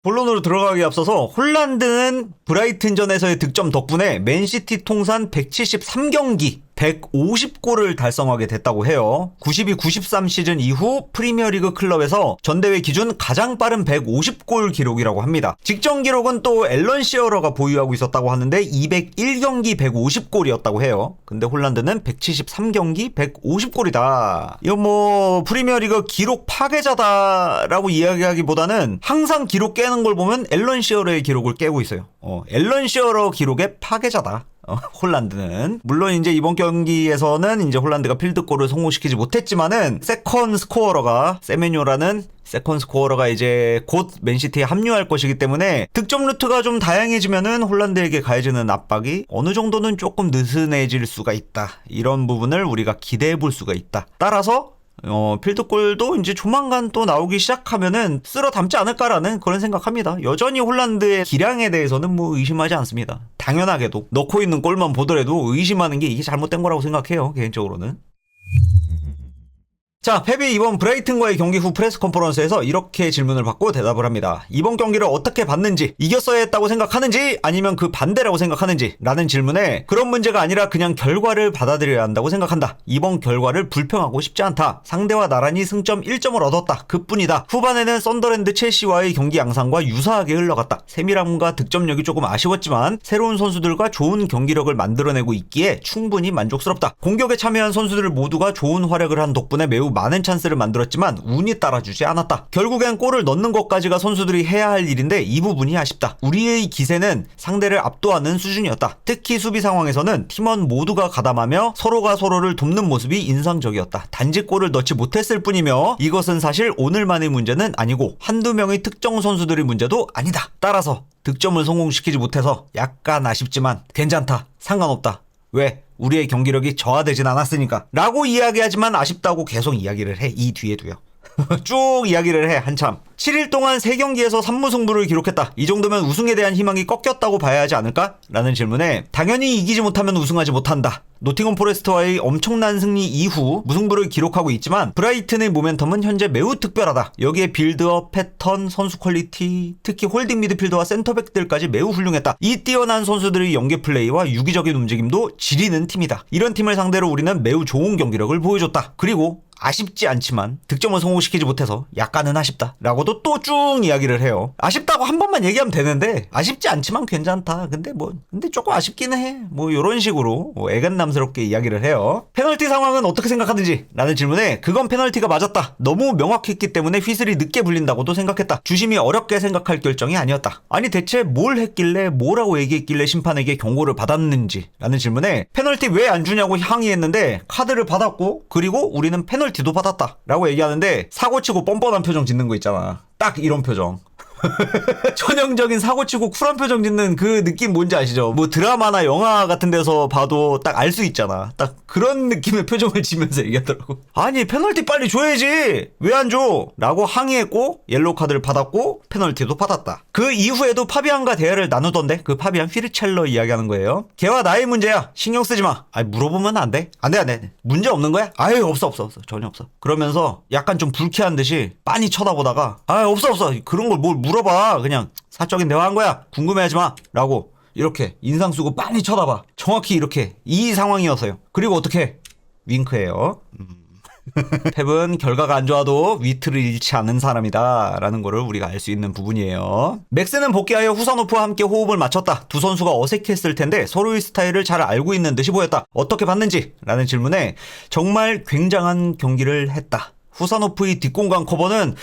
본론으로 들어가기 앞서서 홀란드는 브라이튼전에서의 득점 덕분에 맨시티 통산 173경기 150골을 달성하게 됐다고 해요. 92-93 시즌 이후 프리미어리그 클럽에서 전대회 기준 가장 빠른 150골 기록이라고 합니다. 직전 기록은 또 앨런 시어러가 보유하고 있었다고 하는데 201경기 150골이었다고 해요. 근데 홀란드는 173경기 150골이다. 이거 뭐 프리미어리그 기록 파괴자다라고 이야기하기보다는 항상 기록 깨는 걸 보면 앨런 시어러의 기록을 깨고 있어요. 앨런 시어러 기록의 파괴자다. 홀란드는 물론 이제 이번 경기에서는 이제 홀란드가 필드골을 성공시키지 못했지만은 세메뇨라는 세컨 스코어러가 이제 곧 맨시티에 합류할 것이기 때문에 득점 루트가 좀 다양해지면은 홀란드에게 가해지는 압박이 어느 정도는 조금 느슨해질 수가 있다. 이런 부분을 우리가 기대해 볼 수가 있다. 따라서 필드골도 이제 조만간 또 나오기 시작하면은 쓸어 담지 않을까라는 그런 생각합니다. 여전히 홀란드의 기량에 대해서는 뭐 의심하지 않습니다. 당연하게도 넣고 있는 골만 보더라도 의심하는 게 이게 잘못된 거라고 생각해요. 개인적으로는. 자, 펩이 이번 브라이튼과의 경기 후 프레스 컨퍼런스에서 이렇게 질문을 받고 대답을 합니다. 이번 경기를 어떻게 봤는지, 이겼어야 했다고 생각하는지 아니면 그 반대라고 생각하는지 라는 질문에 그런 문제가 아니라 그냥 결과를 받아들여야 한다고 생각한다. 이번 결과를 불평하고 싶지 않다. 상대와 나란히 승점 1점을 얻었다. 그뿐이다. 후반에는 썬더랜드 첼시와의 경기 양상과 유사하게 흘러갔다. 세밀함과 득점력이 조금 아쉬웠지만 새로운 선수들과 좋은 경기력을 만들어내고 있기에 충분히 만족스럽다. 공격에 참여한 선수들 모두가 좋은 활약을 한 덕분에 매우 많은 찬스를 만들었지만 운이 따라주지 않았다. 결국엔 골을 넣는 것까지가 선수들이 해야 할 일인데 이 부분이 아쉽다. 우리의 기세는 상대를 압도하는 수준이었다. 특히 수비 상황에서는 팀원 모두가 가담하며 서로가 서로를 돕는 모습이 인상적이었다. 단지 골을 넣지 못했을 뿐이며 이것은 사실 오늘만의 문제는 아니고 한두 명의 특정 선수들의 문제도 아니다. 따라서 득점을 성공시키지 못해서 약간 아쉽지만 괜찮다. 상관없다. 왜? 우리의 경기력이 저하되진 않았으니까 라고 이야기하지만 아쉽다고 계속 이야기를 해. 이 뒤에도요. 쭉 이야기를 해. 한참. 7일 동안 3경기에서 3무승부를 기록했다. 이 정도면 우승에 대한 희망이 꺾였다고 봐야 하지 않을까? 라는 질문에 당연히 이기지 못하면 우승하지 못한다. 노팅엄 포레스트와의 엄청난 승리 이후 무승부를 기록하고 있지만 브라이튼의 모멘텀은 현재 매우 특별하다. 여기에 빌드업, 패턴, 선수 퀄리티, 특히 홀딩 미드필더와 센터백들까지 매우 훌륭했다. 이 뛰어난 선수들의 연계 플레이와 유기적인 움직임도 지리는 팀이다. 이런 팀을 상대로 우리는 매우 좋은 경기력을 보여줬다. 그리고 아쉽지 않지만 득점을 성공시키지 못해서 약간은 아쉽다 라고도 또 쭉 이야기를 해요. 아쉽다고 한 번만 얘기하면 되는데 아쉽지 않지만 괜찮다. 근데 조금 아쉽기는 해. 뭐 이런 식으로 애간남스럽게 이야기를 해요. 페널티 상황은 어떻게 생각하는지 라는 질문에 그건 페널티가 맞았다. 너무 명확했기 때문에 휘슬이 늦게 불린다고도 생각했다. 주심이 어렵게 생각할 결정이 아니었다. 아니 대체 뭘 했길래 뭐라고 얘기했길래 심판에게 경고를 받았는지 라는 질문에 페널티 왜 안 주냐고 항의했는데 카드를 받았고 그리고 우리는 페널티도 받았다 라고 얘기하는데 사고치고 뻔뻔한 표정 짓는 거 있잖아. 딱 이런 표정. 전형적인 사고치고 쿨한 표정 짓는 그 느낌 뭔지 아시죠? 뭐 드라마나 영화 같은 데서 봐도 딱 알 수 있잖아. 딱 그런 느낌의 표정을 지면서 얘기하더라고. 아니 페널티 빨리 줘야지 왜 안 줘? 라고 항의했고 옐로우 카드를 받았고 페널티도 받았다. 그 이후에도 파비안과 대화를 나누던데 그 파비안 휘르첼러 이야기하는 거예요. 걔와 나의 문제야. 신경 쓰지 마. 아니 물어보면 안 돼? 안 돼. 문제 없는 거야? 아유 없어. 전혀 없어. 그러면서 약간 좀 불쾌한 듯이 빤히 쳐다보다가 없어. 그런 걸 뭘 물어봐. 그냥 사적인 대화한 거야. 궁금해하지 마. 라고 이렇게 인상 쓰고 빤히 쳐다봐. 정확히 이렇게 이 상황이었어요. 그리고 어떻게? 윙크해요. 펩은 결과가 안 좋아도 위트를 잃지 않는 사람이다 라는 거를 우리가 알 수 있는 부분이에요. 맥스는 복귀하여 후사노프와 함께 호흡을 맞췄다. 두 선수가 어색했을 텐데 서로의 스타일을 잘 알고 있는 듯이 보였다. 어떻게 봤는지? 라는 질문에 정말 굉장한 경기를 했다. 후사노프의 뒷공간 커버는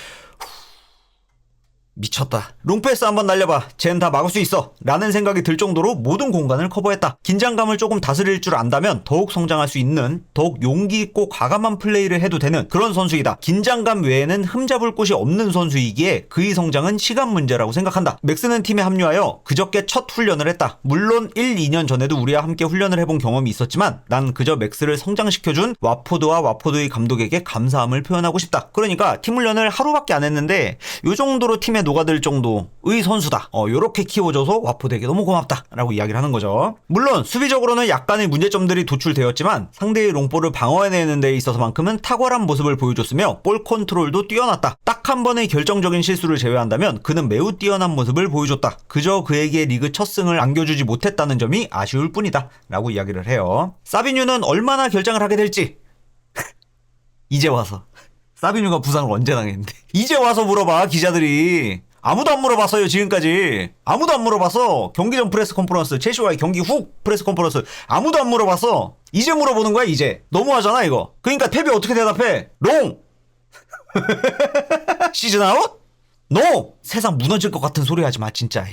미쳤다. 롱패스 한번 날려봐. 쟨 다 막을 수 있어. 라는 생각이 들 정도로 모든 공간을 커버했다. 긴장감을 조금 다스릴 줄 안다면 더욱 성장할 수 있는, 더욱 용기 있고 과감한 플레이를 해도 되는 그런 선수이다. 긴장감 외에는 흠잡을 곳이 없는 선수이기에 그의 성장은 시간 문제라고 생각한다. 맥스는 팀에 합류하여 그저께 첫 훈련을 했다. 물론 1-2년 전에도 우리와 함께 훈련을 해본 경험이 있었지만 난 그저 맥스를 성장시켜준 와포드와 와포드의 감독에게 감사함을 표현하고 싶다. 그러니까 팀 훈련을 하루밖에 안 했는데 이 정도로 팀에 녹아들 정도의 선수다. 요렇게 키워줘서 와포드에게 너무 고맙다 라고 이야기를 하는 거죠. 물론 수비적으로는 약간의 문제점들이 도출되었지만 상대의 롱볼을 방어해내는 데 있어서만큼은 탁월한 모습을 보여줬으며 볼 컨트롤도 뛰어났다. 딱 한 번의 결정적인 실수를 제외한다면 그는 매우 뛰어난 모습을 보여줬다. 그저 그에게 리그 첫 승을 안겨주지 못했다는 점이 아쉬울 뿐이다 라고 이야기를 해요. 사비뉴는 얼마나 결장을 하게 될지 이제 와서 사비뉴가 부상을 언제 당했는데 이제 와서 물어봐. 기자들이 아무도 안 물어봤어요. 지금까지 아무도 안 물어봤어. 경기 전 프레스 컨퍼런스, 첼시와의 경기 후 프레스 컨퍼런스 아무도 안 물어봤어. 이제 물어보는 거야. 이제 너무하잖아 이거. 그러니까 탭이 어떻게 대답해? 롱 시즌 아웃? 노! 세상 무너질 것 같은 소리 하지 마 진짜.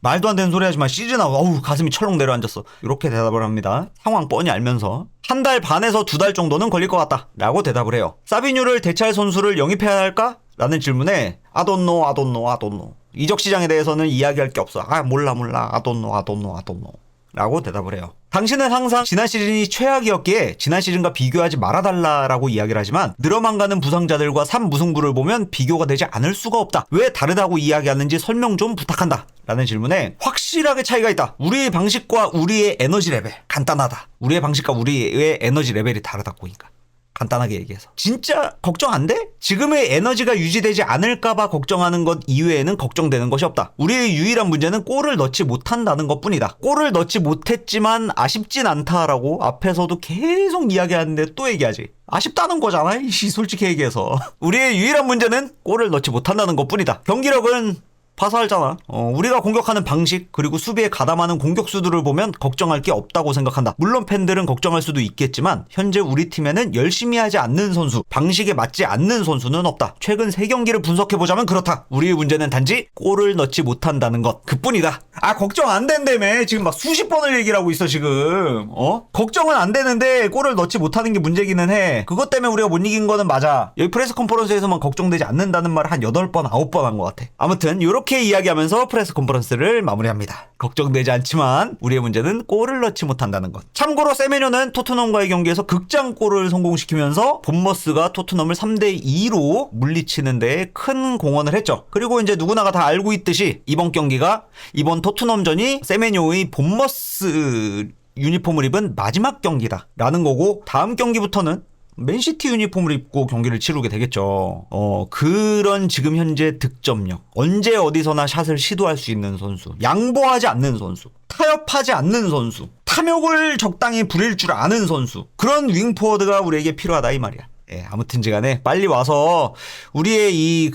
말도 안 되는 소리 하지 마. 시즌 아웃. 어우 가슴이 철렁 내려앉았어. 이렇게 대답을 합니다. 상황 뻔히 알면서. 한 달 반에서 2달 정도는 걸릴 것 같다 라고 대답을 해요. 사비뉴를 대체할 선수를 영입해야 할까? 라는 질문에 I don't know. 이적 시장에 대해서는 이야기할 게 없어. 몰라. I don't know. 라고 대답을 해요. 당신은 항상 지난 시즌이 최악이었기에 지난 시즌과 비교하지 말아달라라고 이야기를 하지만 늘어만가는 부상자들과 3무승부를 보면 비교가 되지 않을 수가 없다. 왜 다르다고 이야기하는지 설명 좀 부탁한다 라는 질문에 확실하게 차이가 있다. 우리의 방식과 우리의 에너지 레벨 간단하다. 우리의 방식과 우리의 에너지 레벨이 다르다고 보니까 간단하게 얘기해서 진짜 걱정 안 돼? 지금의 에너지가 유지되지 않을까봐 걱정하는 것 이외에는 걱정되는 것이 없다. 우리의 유일한 문제는 골을 넣지 못한다는 것뿐이다. 골을 넣지 못했지만 아쉽진 않다라고 앞에서도 계속 이야기하는데 또 얘기하지. 아쉽다는 거잖아 솔직히 얘기해서. 우리의 유일한 문제는 골을 넣지 못한다는 것뿐이다. 경기력은 봐서 알잖아. 우리가 공격하는 방식 그리고 수비에 가담하는 공격수들을 보면 걱정할 게 없다고 생각한다. 물론 팬들은 걱정할 수도 있겠지만 현재 우리 팀에는 열심히 하지 않는 선수, 방식에 맞지 않는 선수는 없다. 최근 3경기를 분석해보자면 그렇다. 우리의 문제는 단지 골을 넣지 못한다는 것 그뿐이다. 걱정 안 된다며. 지금 막 수십 번을 얘기를 하고 있어 지금. 걱정은 안 되는데 골을 넣지 못하는 게 문제기는 해. 그것 때문에 우리가 못 이긴 거는 맞아. 여기 프레스 컨퍼런스에서만 걱정되지 않는다는 말을 한 8번 9번 한 것 같아. 아무튼 이렇게 이야기하면서 프레스 컨퍼런스를 마무리합니다. 걱정되지 않지만 우리의 문제는 골을 넣지 못한다는 것. 참고로 세메뇨는 토트넘과의 경기에서 극장골을 성공시키면서 본머스가 토트넘을 3대2로 물리치는 데 큰 공헌을 했죠. 그리고 이제 누구나가 다 알고 있듯이 이번 경기가 이번 토트넘전이 세메뇨의 본머스 유니폼을 입은 마지막 경기다 라는 거고 다음 경기부터는 맨시티 유니폼을 입고 경기를 치르게 되겠죠. 그런 지금 현재 득점력, 언제 어디서나 샷을 시도할 수 있는 선수, 양보하지 않는 선수, 타협하지 않는 선수, 탐욕을 적당히 부릴 줄 아는 선수, 그런 윙포워드가 우리에게 필요하다 이 말이야. 아무튼지 간에 빨리 와서 우리의 이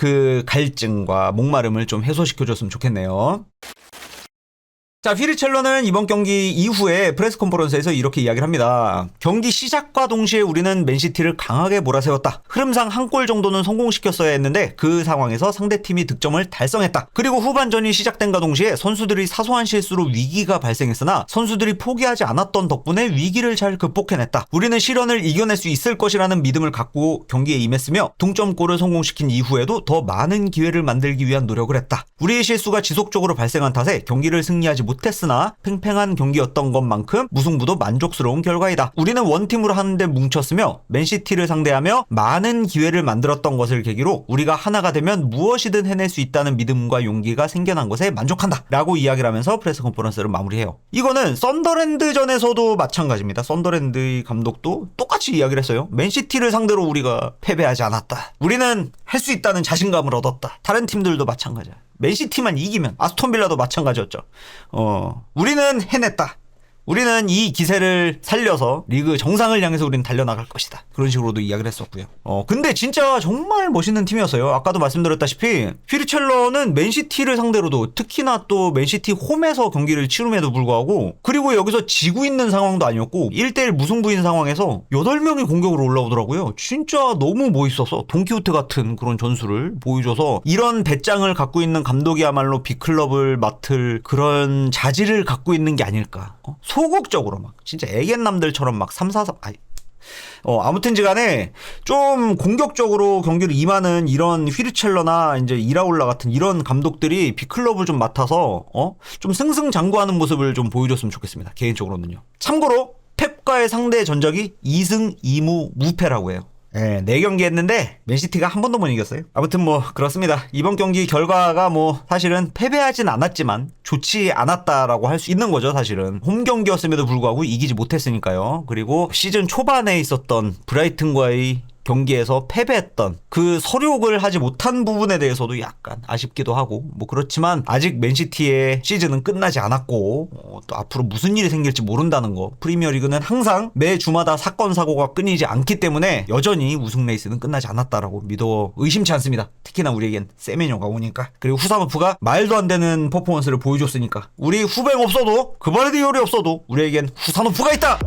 갈증과 목마름을 좀 해소시켜줬으면 좋겠네요. 자, 휘리첼러는 이번 경기 이후에 프레스 컨퍼런스에서 이렇게 이야기를 합니다. 경기 시작과 동시에 우리는 맨시티를 강하게 몰아세웠다. 흐름상 한 골 정도는 성공시켰어야 했는데 그 상황에서 상대팀이 득점을 달성했다. 그리고 후반전이 시작된과 동시에 선수들이 사소한 실수로 위기가 발생했으나 선수들이 포기하지 않았던 덕분에 위기를 잘 극복해냈다. 우리는 시련을 이겨낼 수 있을 것이라는 믿음을 갖고 경기에 임했으며 동점골을 성공시킨 이후에도 더 많은 기회를 만들기 위한 노력을 했다. 우리의 실수가 지속적으로 발생한 탓에 경기를 승리하지 못했으나 팽팽한 경기였던 것만큼 무승부도 만족스러운 결과이다. 우리는 원팀으로 하는데 뭉쳤으며 맨시티를 상대하며 많은 기회를 만들었던 것을 계기로 우리가 하나가 되면 무엇이든 해낼 수 있다는 믿음과 용기가 생겨난 것에 만족한다 라고 이야기를 하면서 프레스 컨퍼런스를 마무리해요. 이거는 썬더랜드전에서도 마찬가지입니다. 썬더랜드의 감독도 똑같이 이야기를 했어요. 맨시티를 상대로 우리가 패배하지 않았다. 우리는 할 수 있다는 자신감을 얻었다. 다른 팀들도 마찬가지야. 맨시티만 이기면 아스톤빌라도 마찬가지였죠. 우리는 해냈다. 우리는 이 기세를 살려서 리그 정상을 향해서 우리는 달려나갈 것이다. 그런 식으로도 이야기를 했었고요. 근데 진짜 정말 멋있는 팀이었어요. 아까도 말씀드렸다시피 휘르첼러는 맨시티를 상대로도 특히나 또 맨시티 홈에서 경기를 치rum에도 불구하고 그리고 여기서 지고 있는 상황도 아니었고 1대1 무승부인 상황에서 8명이 공격으로 올라오더라고요. 진짜 너무 멋있어서 돈키호테 같은 그런 전술을 보여줘서 이런 배짱을 갖고 있는 감독이야말로 빅클럽을 맡을 그런 자질을 갖고 있는 게 아닐까. 소극적으로 막 진짜 애견남들처럼 막 3-4-3 아무튼지 간에 좀 공격적으로 경기를 임하는 이런 휘르첼러나 이제 이라올라 같은 이런 감독들이 빅클럽을 좀 맡아서 좀 승승장구하는 모습을 좀 보여줬으면 좋겠습니다. 개인적으로는요. 참고로 펩과의 상대 전적이 2승 2무 무패라고 해요. 예, 4경기 했는데 맨시티가 한 번도 못 이겼어요. 아무튼 뭐 그렇습니다. 이번 경기 결과가 뭐 사실은 패배하진 않았지만 좋지 않았다라고 할 수 있는 거죠. 사실은 홈 경기였음에도 불구하고 이기지 못했으니까요. 그리고 시즌 초반에 있었던 브라이튼과의 경기에서 패배했던 그 서력을 하지 못한 부분에 대해서도 약간 아쉽기도 하고 뭐 그렇지만 아직 맨시티의 시즌은 끝나지 않았고 또 앞으로 무슨 일이 생길지 모른다는 거. 프리미어리그는 항상 매 주마다 사건 사고가 끊이지 않기 때문에 여전히 우승 레이스는 끝나지 않았다라고 믿어 의심치 않습니다. 특히나 우리에겐 세메뇨가 오니까. 그리고 후사노프가 말도 안 되는 퍼포먼스를 보여줬으니까 우리 후뱅 없어도 그바르디올이 없어도 우리에겐 후사노프가 있다.